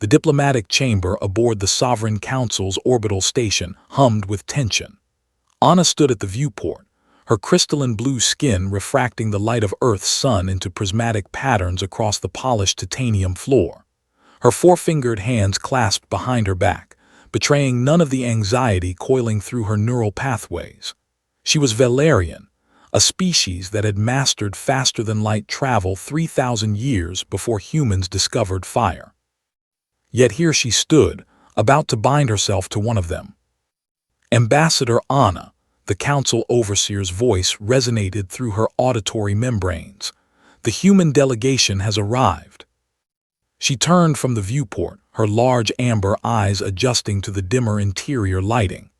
The diplomatic chamber aboard the Sovereign Council's orbital station hummed with tension. Anna stood at the viewport, her crystalline blue skin refracting the light of Earth's sun into prismatic patterns across the polished titanium floor. Her four-fingered hands clasped behind her back, betraying none of the anxiety coiling through her neural pathways. She was Valerian, a species that had mastered faster-than-light travel 3,000 years before humans discovered fire. Yet here she stood, about to bind herself to one of them. Ambassador Anna, the council overseer's voice resonated through her auditory membranes. The human delegation has arrived. She turned from the viewport, her large amber eyes adjusting to the dimmer interior lighting.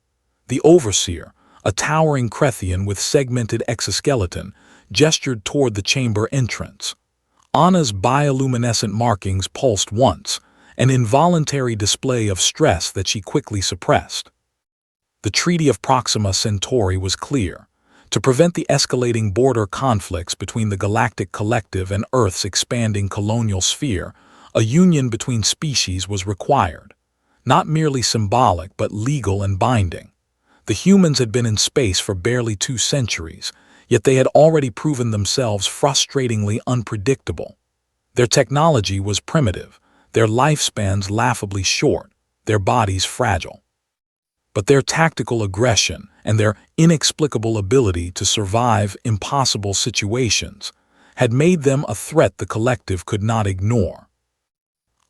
The overseer, a towering Crethian with segmented exoskeleton, gestured toward the chamber entrance. Anna's bioluminescent markings pulsed once, an involuntary display of stress that she quickly suppressed. The Treaty of Proxima Centauri was clear. To prevent the escalating border conflicts between the Galactic Collective and Earth's expanding colonial sphere, a union between species was required. Not merely symbolic, but legal and binding. The humans had been in space for barely 2 centuries, yet they had already proven themselves frustratingly unpredictable. Their technology was primitive, their lifespans laughably short, their bodies fragile. But their tactical aggression and their inexplicable ability to survive impossible situations had made them a threat the collective could not ignore.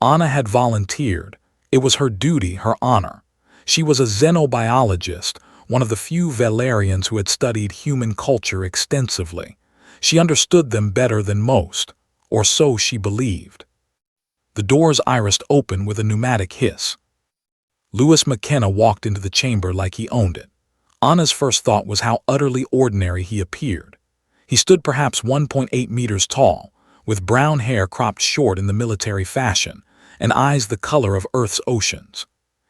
Anna had volunteered. It was her duty, her honor. She was a xenobiologist, one of the few Valerians who had studied human culture extensively. She understood them better than most, or so she believed. The doors irised open with a pneumatic hiss. Lewis McKenna walked into the chamber like he owned it. Anna's first thought was how utterly ordinary he appeared. He stood perhaps 1.8 meters tall, with brown hair cropped short in the military fashion, and eyes the color of Earth's oceans.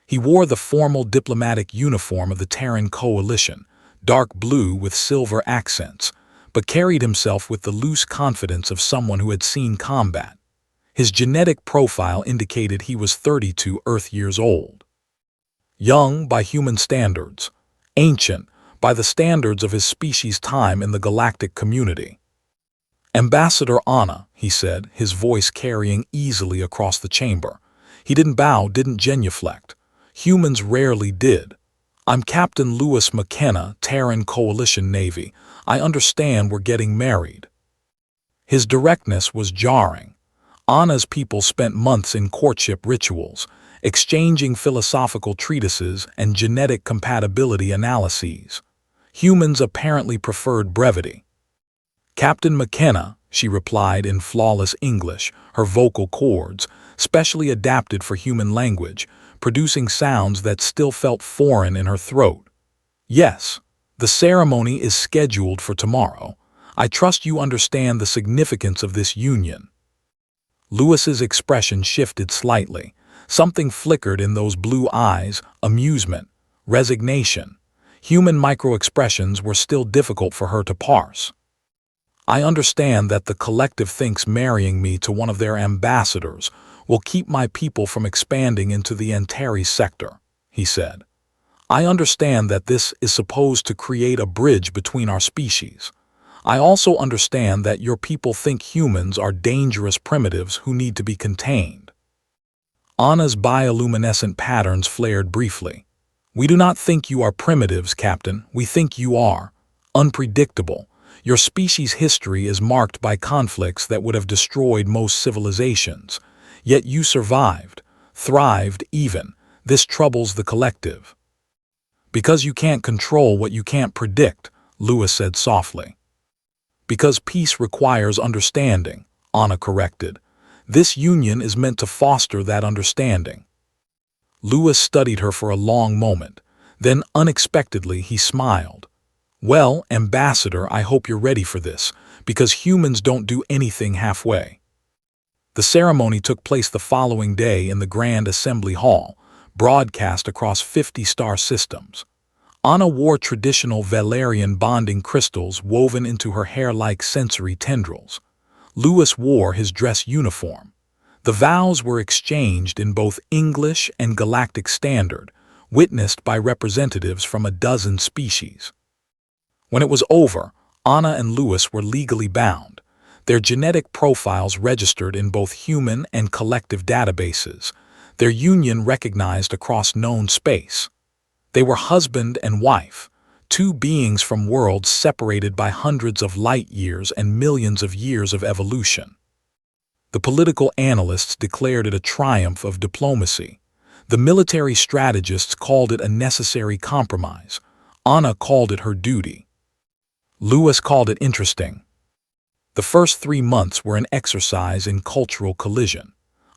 He wore the formal diplomatic uniform of the Terran Coalition, dark blue with silver accents, but carried himself with the loose confidence of someone who had seen combat. His genetic profile indicated he was 32 Earth years old. Young by human standards, ancient by the standards of his species' time in the galactic community. Ambassador Anna, he said, his voice carrying easily across the chamber. He didn't bow, didn't genuflect. Humans rarely did. I'm Captain Lewis McKenna, Terran Coalition Navy. I understand we're getting married. His directness was jarring. Anna's people spent months in courtship rituals, exchanging philosophical treatises and genetic compatibility analyses. Humans apparently preferred brevity. Captain McKenna, she replied in flawless English, her vocal cords, specially adapted for human language, producing sounds that still felt foreign in her throat. Yes, the ceremony is scheduled for tomorrow. I trust you understand the significance of this union. Lewis's expression shifted slightly. Something flickered in those blue eyes, amusement, resignation. Human micro-expressions were still difficult for her to parse. I understand that the collective thinks marrying me to one of their ambassadors will keep my people from expanding into the Antares sector, he said. I understand that this is supposed to create a bridge between our species. I also understand that your people think humans are dangerous primitives who need to be contained. Anna's bioluminescent patterns flared briefly. We do not think you are primitives, Captain. We think you are unpredictable. Your species' history is marked by conflicts that would have destroyed most civilizations. Yet you survived, thrived even. This troubles the collective. Because you can't control what you can't predict, Lewis said softly. Because peace requires understanding, Anna corrected. This union is meant to foster that understanding. Lewis studied her for a long moment. Then, unexpectedly, he smiled. Well, Ambassador, I hope you're ready for this, because humans don't do anything halfway. The ceremony took place the following day in the Grand Assembly Hall, broadcast across 50 star systems. Anna wore traditional Valerian bonding crystals woven into her hair like sensory tendrils. Lewis wore his dress uniform. The vows were exchanged in both English and Galactic Standard, witnessed by representatives from a dozen species. When it was over, Anna and Louis were legally bound, their genetic profiles registered in both human and collective databases, their union recognized across known space. They were husband and wife, two beings from worlds separated by hundreds of light years and millions of years of evolution. The political analysts declared it a triumph of diplomacy. The military strategists called it a necessary compromise. Anna called it her duty. Louis called it interesting. The first 3 months were an exercise in cultural collision.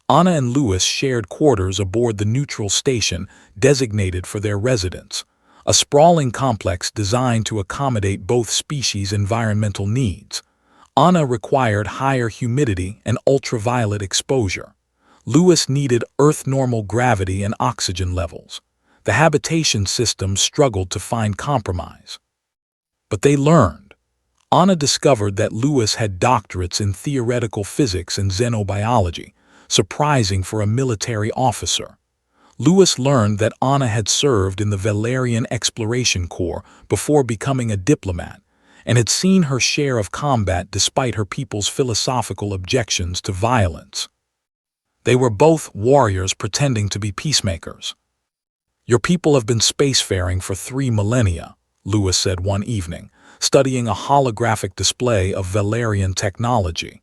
Anna and Louis shared quarters aboard the neutral station designated for their residents, a sprawling complex designed to accommodate both species' environmental needs. Anna required higher humidity and ultraviolet exposure. Louis needed Earth-normal gravity and oxygen levels. The habitation system struggled to find compromise. But they learned. Anna discovered that Louis had doctorates in theoretical physics and xenobiology, surprising for a military officer. Louis learned that Anna had served in the Valerian Exploration Corps before becoming a diplomat, and had seen her share of combat despite her people's philosophical objections to violence. They were both warriors pretending to be peacemakers. "Your people have been spacefaring for 3 millennia, Louis said one evening, studying a holographic display of Valerian technology.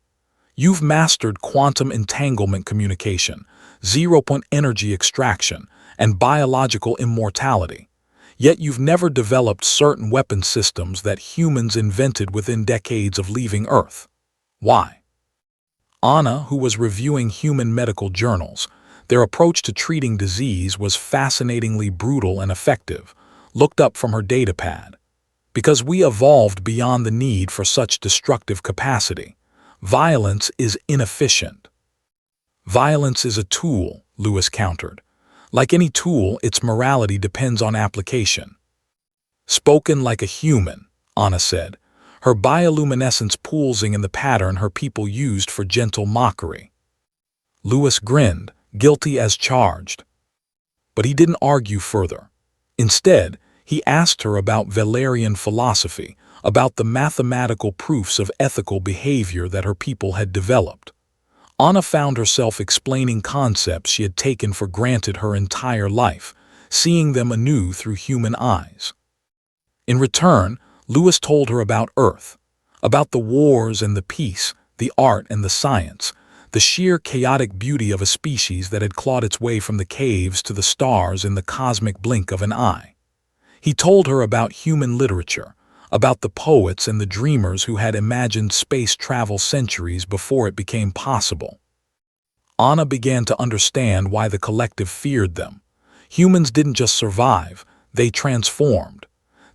You've mastered quantum entanglement communication, zero-point energy extraction, and biological immortality. Yet you've never developed certain weapon systems that humans invented within decades of leaving Earth. Why?" Anna, who was reviewing human medical journals, their approach to treating disease was fascinatingly brutal and effective, looked up from her datapad. "Because we evolved beyond the need for such destructive capacity. Violence is inefficient." "Violence is a tool," Louis countered. "Like any tool, its morality depends on application." "Spoken like a human," Anna said, her bioluminescence pulsing in the pattern her people used for gentle mockery. Louis grinned, guilty as charged. But he didn't argue further. Instead, he asked her about Valerian philosophy, about the mathematical proofs of ethical behavior that her people had developed. Anna found herself explaining concepts she had taken for granted her entire life, seeing them anew through human eyes. In return, Louis told her about Earth, about the wars and the peace, the art and the science, the sheer chaotic beauty of a species that had clawed its way from the caves to the stars in the cosmic blink of an eye. He told her about human literature, about the poets and the dreamers who had imagined space travel centuries before it became possible. Anna began to understand why the collective feared them. Humans didn't just survive, they transformed.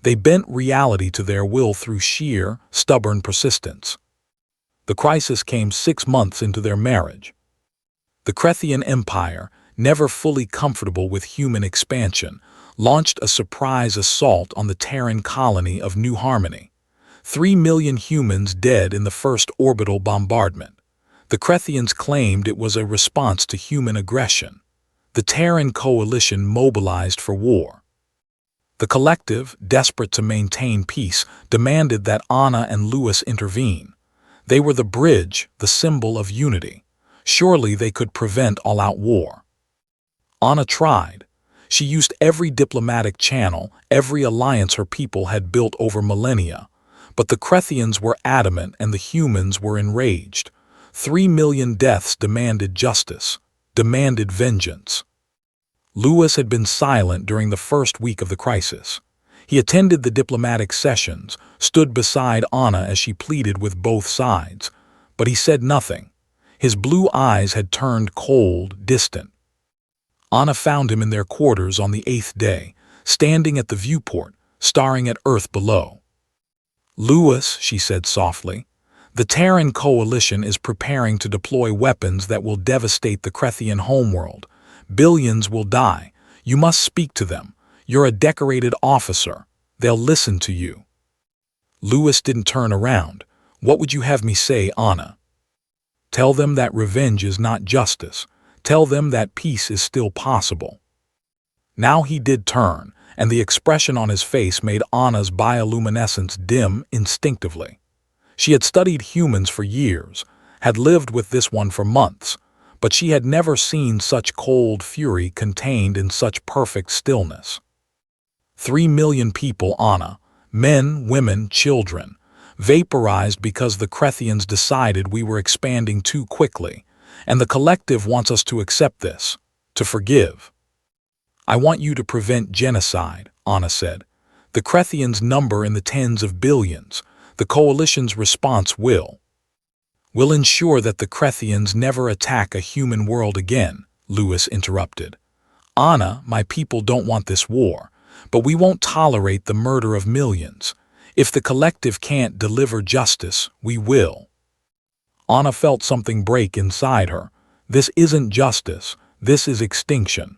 They bent reality to their will through sheer, stubborn persistence. The crisis came 6 months into their marriage. The Crethian Empire, never fully comfortable with human expansion, launched a surprise assault on the Terran colony of New Harmony. 3 million humans dead in the first orbital bombardment. The Crethians claimed it was a response to human aggression. The Terran coalition mobilized for war. The collective, desperate to maintain peace, demanded that Anna and Louis intervene. They were the bridge, the symbol of unity. Surely they could prevent all-out war. Anna tried. She used every diplomatic channel, every alliance her people had built over millennia. But the Crethians were adamant and the humans were enraged. 3 million deaths demanded justice, demanded vengeance. Louis had been silent during the first week of the crisis. He attended the diplomatic sessions, stood beside Anna as she pleaded with both sides, but he said nothing. His blue eyes had turned cold, distant. Anna found him in their quarters on the 8th day, standing at the viewport, staring at Earth below. "Louis," she said softly, "the Terran coalition is preparing to deploy weapons that will devastate the Crethian homeworld. Billions will die. You must speak to them. You're a decorated officer. They'll listen to you." Louis didn't turn around. "What would you have me say, Anna?" Tell them that revenge is not justice. Tell them that peace is still possible." Now he did turn, and the expression on his face made Anna's bioluminescence dim instinctively. She had studied humans for years, had lived with this one for months, but she had never seen such cold fury contained in such perfect stillness. 3 million people, Anna, men, women, children, vaporized because the Krethians decided we were expanding too quickly, and the collective wants us to accept this, to forgive. "I want you to prevent genocide," Anna said. "The Krethians number in the tens of billions. The coalition's response will ensure that the Krethians never attack a human world again," Lewis interrupted. "Anna, my people don't want this war, but we won't tolerate the murder of millions. If the collective can't deliver justice, we will." Anna felt something break inside her. This isn't justice, this is extinction.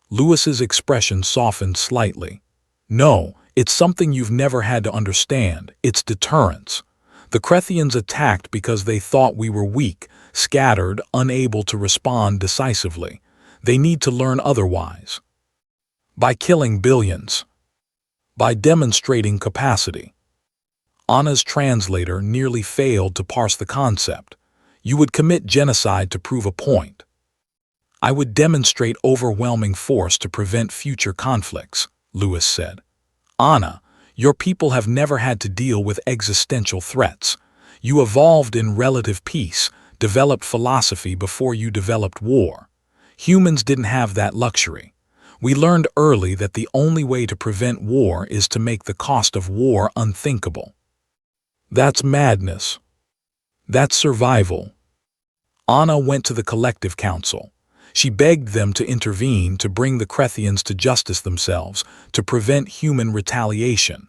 Lewis's expression softened slightly. "No, it's something you've never had to understand. It's deterrence. The Krethians attacked because they thought we were weak, scattered, unable to respond decisively. They need to learn otherwise. By killing billions. By demonstrating capacity." Anna's translator nearly failed to parse the concept. "You would commit genocide to prove a point." "I would demonstrate overwhelming force to prevent future conflicts," Lewis said. "Anna, your people have never had to deal with existential threats. You evolved in relative peace, developed philosophy before you developed war. Humans didn't have that luxury. We learned early that the only way to prevent war is to make the cost of war unthinkable. That's madness. That's survival." Anna went to the collective council. She begged them to intervene to bring the Krethians to justice themselves, to prevent human retaliation.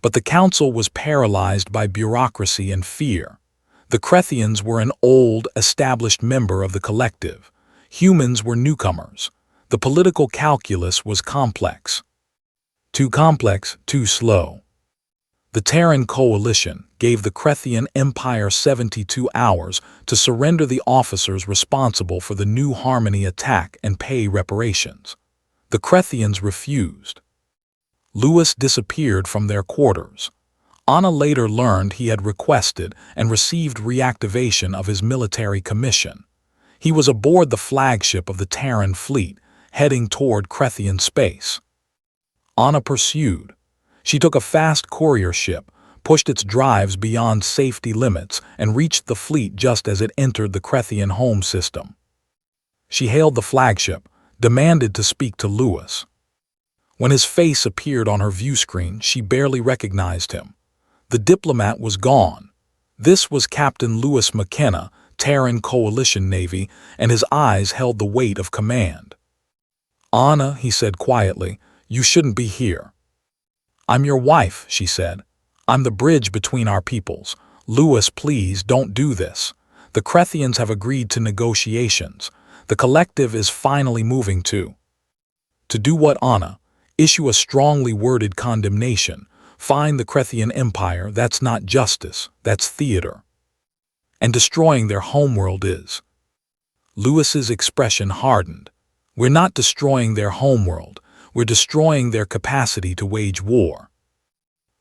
But the council was paralyzed by bureaucracy and fear. The Krethians were an old, established member of the collective. Humans were newcomers. The political calculus was complex. Too complex, too slow. The Terran coalition gave the Krethian Empire 72 hours to surrender the officers responsible for the New Harmony attack and pay reparations. The Krethians refused. Lewis disappeared from their quarters. Anna later learned he had requested and received reactivation of his military commission. He was aboard the flagship of the Terran fleet, heading toward Krethian space. Anna pursued. She took a fast courier ship, pushed its drives beyond safety limits, and reached the fleet just as it entered the Krethian home system. She hailed the flagship, demanded to speak to Lewis. When his face appeared on her view screen, she barely recognized him. The diplomat was gone. This was Captain Lewis McKenna, Terran Coalition Navy, and his eyes held the weight of command. "Anna," he said quietly, "you shouldn't be here." "I'm your wife," she said. "I'm the bridge between our peoples. Lewis, please don't do this. The Krethians have agreed to negotiations. The collective is finally moving to do what, Anna? Issue a strongly worded condemnation. Find the Krethian Empire, that's not justice, that's theater. And destroying their homeworld is." Lewis's expression hardened. "We're not destroying their homeworld. We're destroying their capacity to wage war."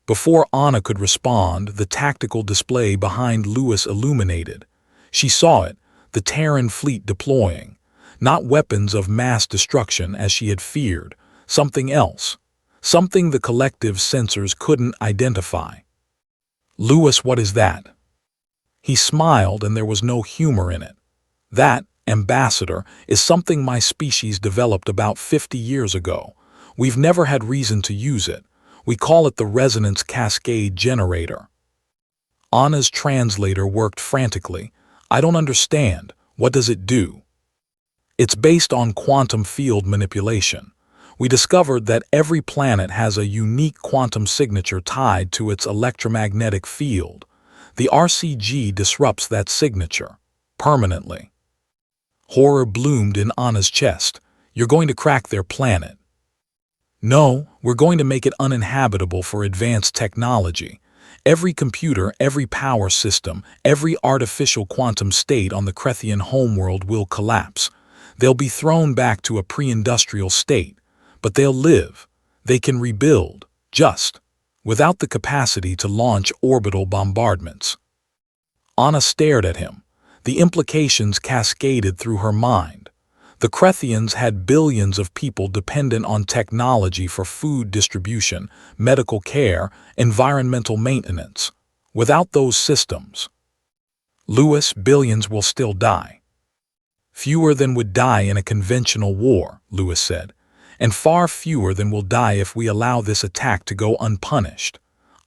Before Anna could respond, the tactical display behind Lewis illuminated. She saw it, the Terran fleet deploying. Not weapons of mass destruction as she had feared, something else. Something the collective sensors couldn't identify. "Lewis, what is that?" He smiled, and there was no humor in it. "That, Ambassador, is something my species developed about 50 years ago. We've never had reason to use it. We call it the Resonance Cascade Generator." Anna's translator worked frantically. "I don't understand. What does it do?" "It's based on quantum field manipulation. We discovered that every planet has a unique quantum signature tied to its electromagnetic field. The RCG disrupts that signature, permanently." Horror bloomed in Anna's chest. "You're going to crack their planet." "No, we're going to make it uninhabitable for advanced technology. Every computer, every power system, every artificial quantum state on the Krethian homeworld will collapse. They'll be thrown back to a pre-industrial state, but they'll live. They can rebuild, just, without the capacity to launch orbital bombardments. Anna stared at him. The implications cascaded through her mind. The Krethians had billions of people dependent on technology for food distribution, medical care, environmental maintenance. Without those systems, Lewis, billions will still die. Fewer than would die in a conventional war, Lewis said, and far fewer than will die if we allow this attack to go unpunished.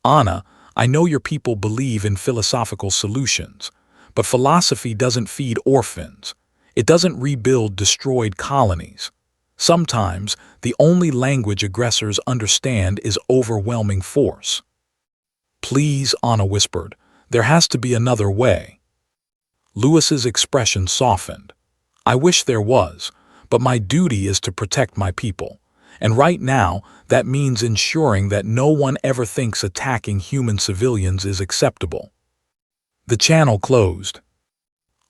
Anna, I know your people believe in philosophical solutions, but philosophy doesn't feed orphans. It doesn't rebuild destroyed colonies. Sometimes, the only language aggressors understand is overwhelming force. Please, Anna whispered, there has to be another way. Lewis's expression softened. I wish there was, but my duty is to protect my people. And right now, that means ensuring that no one ever thinks attacking human civilians is acceptable. The channel closed.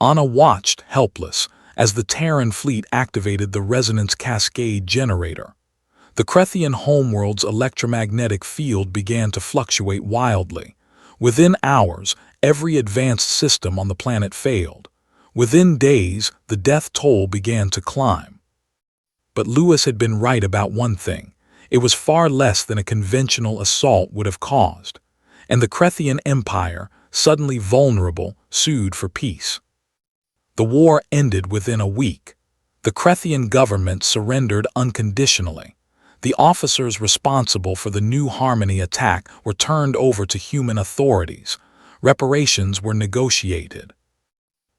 Anna watched, helpless, as the Terran fleet activated the resonance cascade generator. The Krethian homeworld's electromagnetic field began to fluctuate wildly. Within hours, every advanced system on the planet failed. Within days, the death toll began to climb. But Lewis had been right about one thing. It was far less than a conventional assault would have caused. And the Krethian Empire, suddenly vulnerable, sued for peace. The war ended within a week. The Krethian government surrendered unconditionally. The officers responsible for the New Harmony attack were turned over to human authorities. Reparations were negotiated.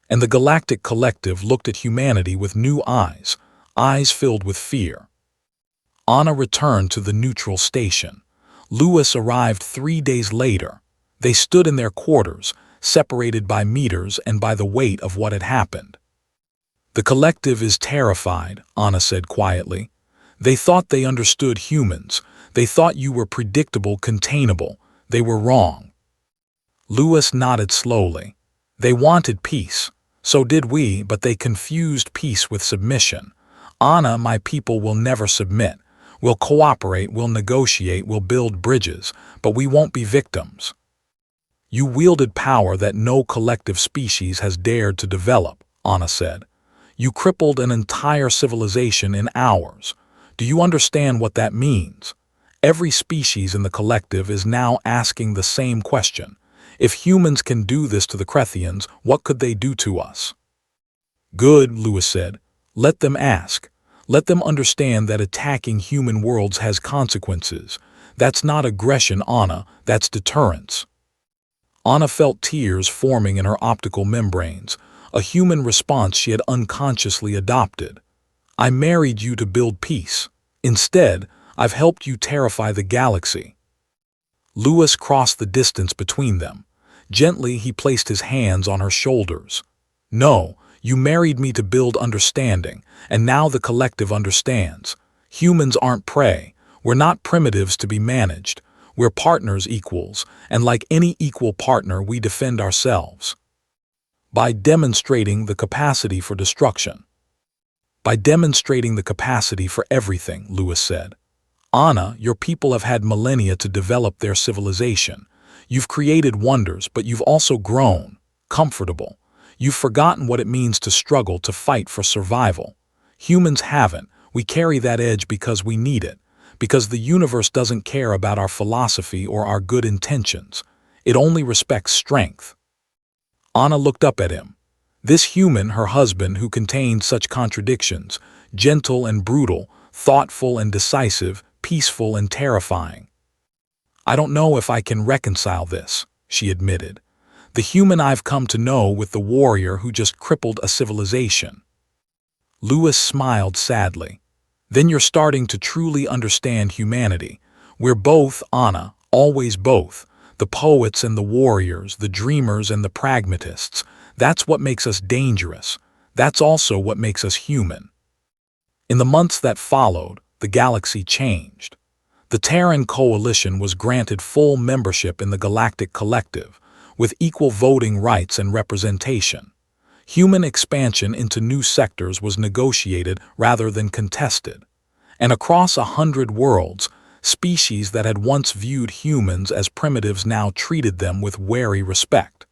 And the Galactic Collective looked at humanity with new eyes, eyes filled with fear. Anna returned to the neutral station. Lewis arrived 3 days later. They stood in their quarters, separated by meters and by the weight of what had happened. The collective is terrified, Anna said quietly. They thought they understood humans. They thought you were predictable, containable. They were wrong. Lewis nodded slowly. They wanted peace. So did we, but they confused peace with submission. Anna, my people will never submit. We'll cooperate, we'll negotiate, we'll build bridges, but we won't be victims. You wielded power that no collective species has dared to develop, Anna said. You crippled an entire civilization in hours. Do you understand what that means? Every species in the collective is now asking the same question. If humans can do this to the Krethians, what could they do to us? Good, Lewis said. Let them ask. Let them understand that attacking human worlds has consequences. That's not aggression, Anna, that's deterrence. Anna felt tears forming in her optical membranes, a human response she had unconsciously adopted. I married you to build peace. Instead, I've helped you terrify the galaxy. Lewis crossed the distance between them. Gently, he placed his hands on her shoulders. No, you married me to build understanding, and now the collective understands. Humans aren't prey. We're not primitives to be managed. We're partners, equals, and like any equal partner, we defend ourselves. By demonstrating the capacity for destruction. By demonstrating the capacity for everything, Lewis said. Anna, your people have had millennia to develop their civilization. You've created wonders, but you've also grown, comfortable. You've forgotten what it means to struggle, to fight for survival. Humans haven't. We carry that edge because we need it, because the universe doesn't care about our philosophy or our good intentions. It only respects strength. Anna looked up at him. This human, her husband, who contained such contradictions, gentle and brutal, thoughtful and decisive, peaceful and terrifying. I don't know if I can reconcile this, she admitted. The human I've come to know with the warrior who just crippled a civilization. Lewis smiled sadly. Then you're starting to truly understand humanity. We're both, Anna, always both. The poets and the warriors, the dreamers and the pragmatists. That's what makes us dangerous. That's also what makes us human. In the months that followed, the galaxy changed. The Terran Coalition was granted full membership in the Galactic Collective, with equal voting rights and representation. Human expansion into new sectors was negotiated rather than contested. And across 100 worlds, species that had once viewed humans as primitives now treated them with wary respect.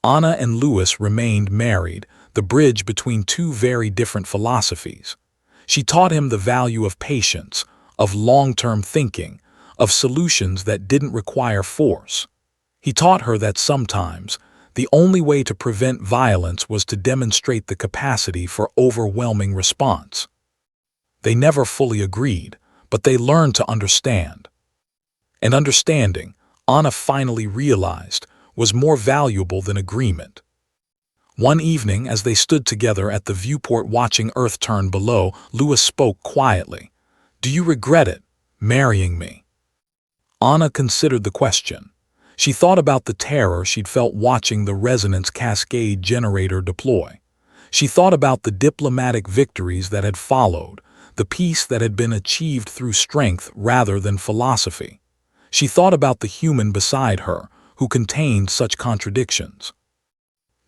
Anna and Louis remained married, the bridge between two very different philosophies. She taught him the value of patience, of long-term thinking, of solutions that didn't require force. He taught her that sometimes, the only way to prevent violence was to demonstrate the capacity for overwhelming response. They never fully agreed, but they learned to understand. And understanding, Anna finally realized, was more valuable than agreement. One evening, as they stood together at the viewport watching Earth turn below, Louis spoke quietly. "Do you regret it, marrying me?" Anna considered the question. She thought about the terror she'd felt watching the resonance cascade generator deploy. She thought about the diplomatic victories that had followed, the peace that had been achieved through strength rather than philosophy. She thought about the human beside her, who contained such contradictions.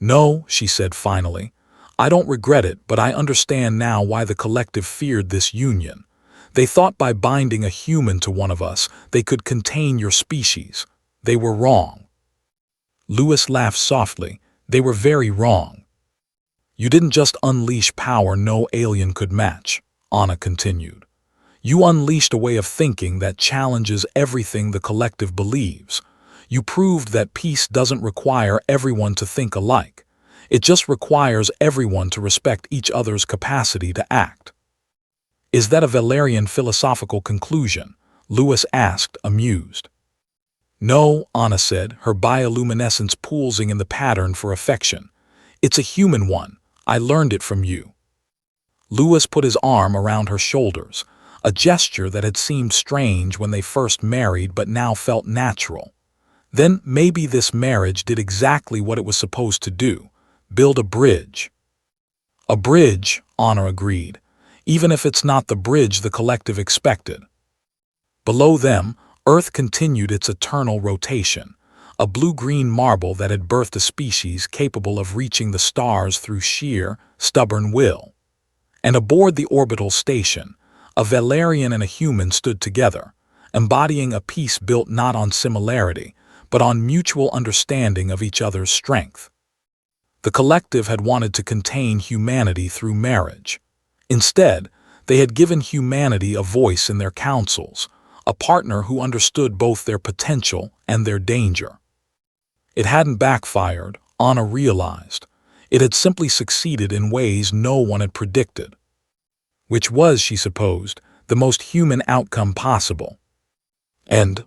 "No," she said finally, "I don't regret it, but I understand now why the collective feared this union. They thought by binding a human to one of us, they could contain your species. They were wrong." Louis laughed softly. "They were very wrong. You didn't just unleash power no alien could match," Anna continued. "You unleashed a way of thinking that challenges everything the collective believes. You proved that peace doesn't require everyone to think alike. It just requires everyone to respect each other's capacity to act." "Is that a Valerian philosophical conclusion?" Louis asked, amused. "No," Anna said, her bioluminescence pulsing in the pattern for affection. "It's a human one. I learned it from you." Louis put his arm around her shoulders, a gesture that had seemed strange when they first married but now felt natural. Then maybe this marriage did exactly what it was supposed to do, build a bridge. "A bridge," Anna agreed, "even if it's not the bridge the collective expected." Below them, Earth continued its eternal rotation, a blue-green marble that had birthed a species capable of reaching the stars through sheer, stubborn will. And aboard the orbital station, a Valerian and a human stood together, embodying a peace built not on similarity, but on mutual understanding of each other's strength. The collective had wanted to contain humanity through marriage. Instead, they had given humanity a voice in their councils, a partner who understood both their potential and their danger. It hadn't backfired, Anna realized. It had simply succeeded in ways no one had predicted. Which was, she supposed, the most human outcome possible. And